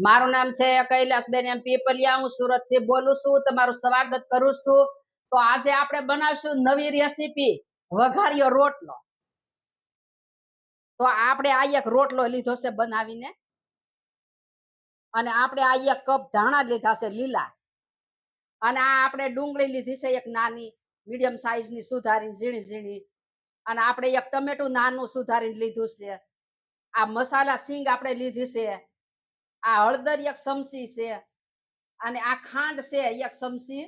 મારું નામ છે કૈલાસબેન એમ પીપલિયા. હું સુરત થી બોલું છું. તમારું સ્વાગત કરું છું. તો આજે આપણે બનાવશું નવી રેસીપી વઘાર્યો રોટલો. તો આપણે આ એક રોટલો લીધો છે બનાવીને, અને આપણે આ એક કપ ધાણા લીધા છે લીલા, અને આ આપણે ડુંગળી લીધી છે એક નાની મીડિયમ સાઈઝની સુધારીને ઝીણી ઝીણી, અને આપણે એક ટમેટું નાનું સુધારીને લીધું છે. આ મસાલા સિંગ આપણે લીધી છે. આ હળદર એક ચમચી છે, અને આ ખાંડ છે એક ચમચી,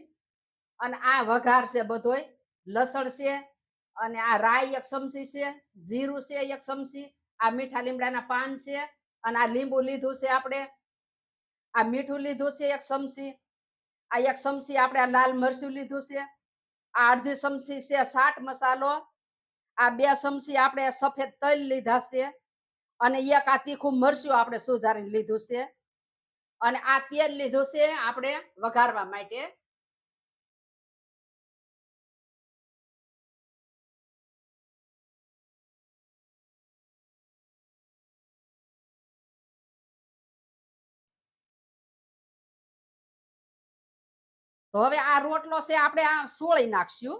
અને આ વઘાર છે બધોય. લસણ છે, અને આ રાઈ એક ચમચી છે, જીરું છે એક ચમચી, આ મીઠા લીમડાના પાન છે, અને આ લીંબુ લીધું છે આપણે, આ મીઠું લીધું છે એક ચમચી, આ એક ચમચી આપણે આ લાલ મરચું લીધું છે, આ અડધી ચમચી છે ચાટ મસાલો, આ 2 ચમચી આપણે સફેદ તલ લીધા છે, અને એક આ તીખું મરચું આપણે સુધારીને લીધું છે, અને આ તેલ લીધું છે આપણે વઘારવા માટે. તો હવે આ રોટલો છે આપણે આ સોળી નાખશું.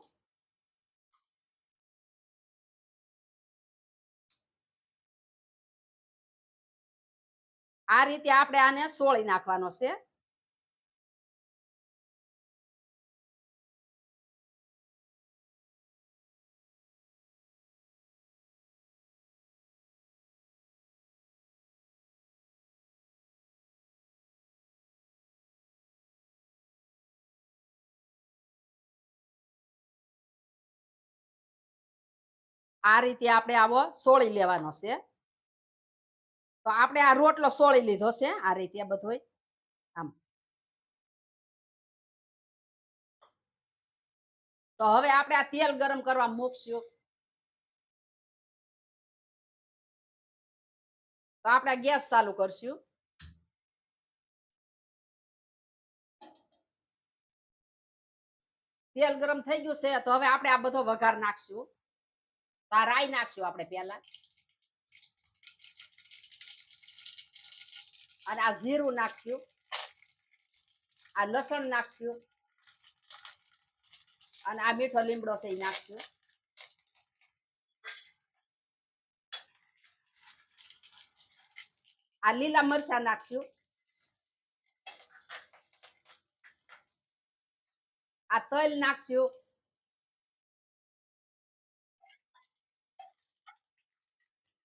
આ રીતે આપણે આને સોળી નાખવાનો છે. આ રીતે આપણે આવો સોળી લેવાનો છે. તો આપણે આ રોટલો સોળી લીધો છે આ રીતે બધોય આમ. તો હવે આપણે આ તેલ ગરમ કરવા મૂકશું. તો આપણે ગેસ ચાલુ કરશું. તેલ ગરમ થઈ ગયું છે. તો હવે આપણે આ બધો વઘાર નાખશું. તો આ રાઈ નાખશું આપણે પહેલા, અને આ જીરું નાખશું, આ લસણ નાખશું, અને આ મીઠો લીમડો છે એ નાખશું. આ લીલા મરચા નાખશું, આ તલ નાખશું,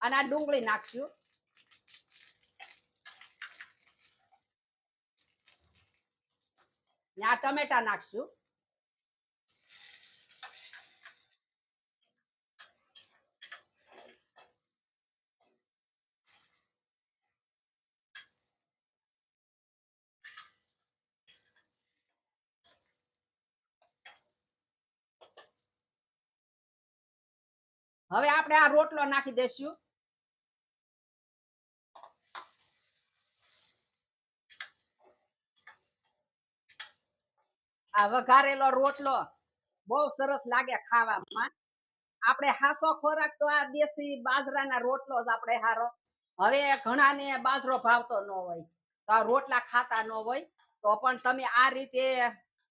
અને આ ડુંગળી નાખશું, ને આ ટમેટા નાખશું. હવે આપણે આ રોટલો નાખી દઈશું. આ વઘારેલો રોટલો બહુ સરસ લાગે ખાવામાં. આપણે હાસો ખોરાક તો આ દેશી બાજરાના રોટલો જ આપણે હારો. હવે ઘણાને બાજરો ભાવતો ન હોય, તો આ રોટલા ખાતા ન હોય, તો પણ તમે આ રીતે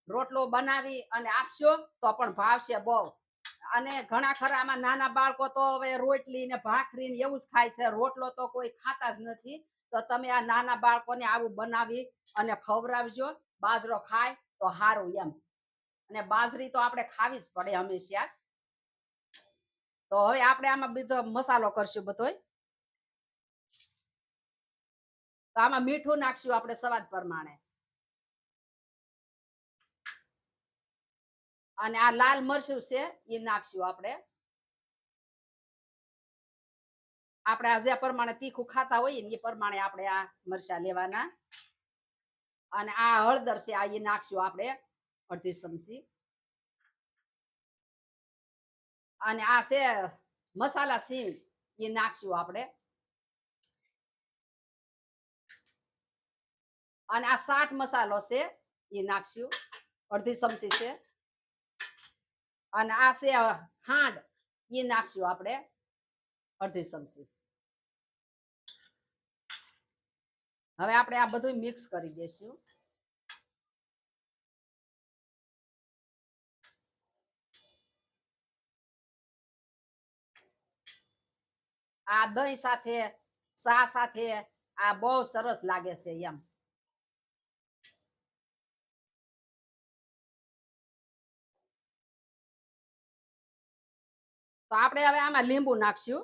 રોટલો બનાવી અને આપશો તો પણ ભાવશે બહુ. અને ઘણા ખરા આમાં નાના બાળકો તો હવે રોટલી ને ભાખરી ને એવું જ ખાય છે, રોટલો તો કોઈ ખાતા જ નથી. તો તમે આ નાના બાળકોને આવું બનાવી અને ખવડાવજો. બાજરો ખાય તો સારું એમ, અને બાજરી તો આપણે ખાવી જ પડે હંમેશા. તો હવે આપણે આમાં બધો મસાલો કરશું બધોય. તો આમાં મીઠું નાખશું આપણે સ્વાદ પ્રમાણે, અને આ લાલ મરચું છે એ નાખશું આપણે. આપણે આ જે પ્રમાણે તીખું ખાતા હોઈએ ને એ પ્રમાણે આપણે આ મરચા લેવાના. અને આ હળદર છે આ એ નાખશું આપણે અડધી ચમચી, અને આ છે મસાલા સિંગ એ નાખશું આપણે, અને આ ચાટ મસાલો છે એ નાખશું અડધી ચમચી છે, અને આ છે ખાંડ એ નાખશું આપણે અડધી ચમચી. હવે આપણે આ બધું મિક્સ કરી દઈશું. આ દહીં સાથે, ચા સાથે આ બહુ સરસ લાગે છે એમ. તો આપણે હવે આમાં લીંબુ નાખશું.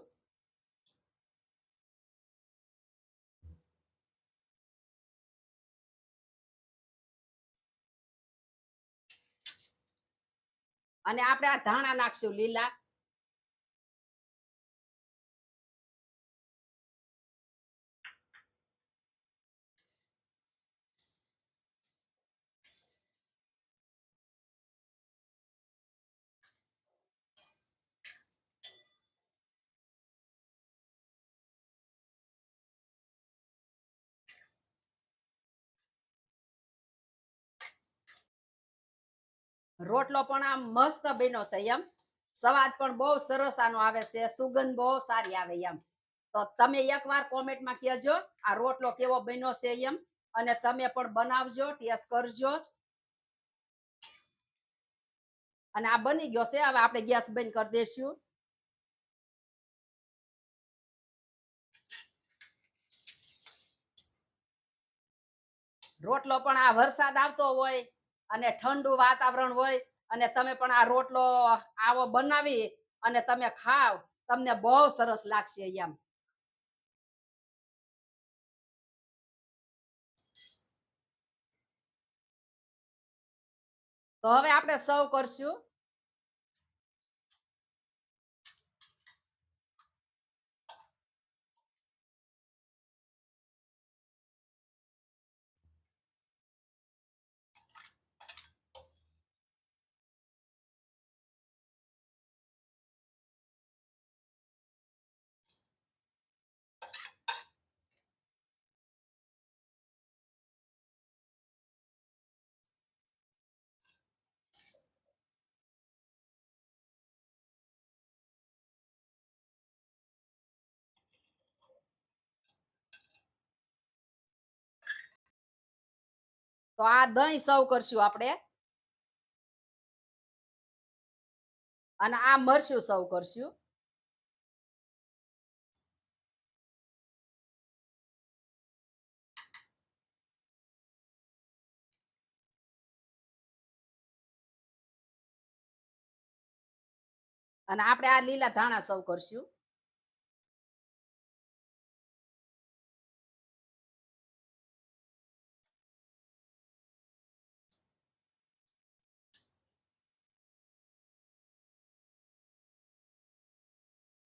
અને આપણે આ ધાણા નાખશું લીલા. રોટલો પણ આમ મસ્ત બન્યો છે એમ. સ્વાદ પણ બહુ સરસ આનો આવે છે, સુગંધ બહુ સારી આવે એમ. તો તમે એકવાર કોમેન્ટમાં કહેજો આ રોટલો કેવો બન્યો છે એમ, અને તમે પણ બનાવજો, ટેસ્ટ કરજો. અને આ બની ગયો છે. હવે આપણે ગેસ બંધ કરી દઈશું. રોટલો પણ આ વરસાદ આવતો હોય અને ઠંડુ વાતાવરણ હોય અને તમે પણ આ રોટલો આવો બનાવી અને તમે ખાવ, તમને બહુ સરસ લાગશે એમ. તો હવે આપણે સર્વ કરશું. તો આ દહીં સર્વ કરશું આપણે, અને આ મરચું સર્વ કરશું. અને આપણે આ લીલા ધાણા સર્વ કરશું.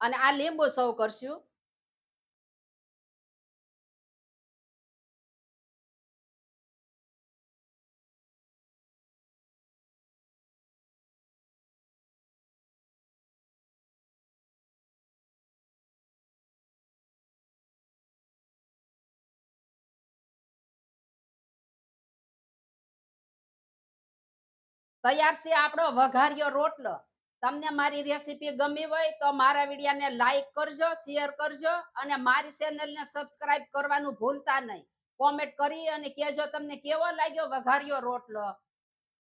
અને આ લીંબુ સર્વ કરશું. તૈયાર છે આપણો વઘારિયો રોટલો. તમને મારી રેસીપી ગમી હોય તો મારા વિડીયોને લાઈક કરજો, શેર કરજો, અને મારી ચેનલને સબસ્ક્રાઇબ કરવાનું ભૂલતા નહીં. કોમેન્ટ કરી અને કહેજો તમને કેવો લાગ્યો વઘારિયો રોટલો.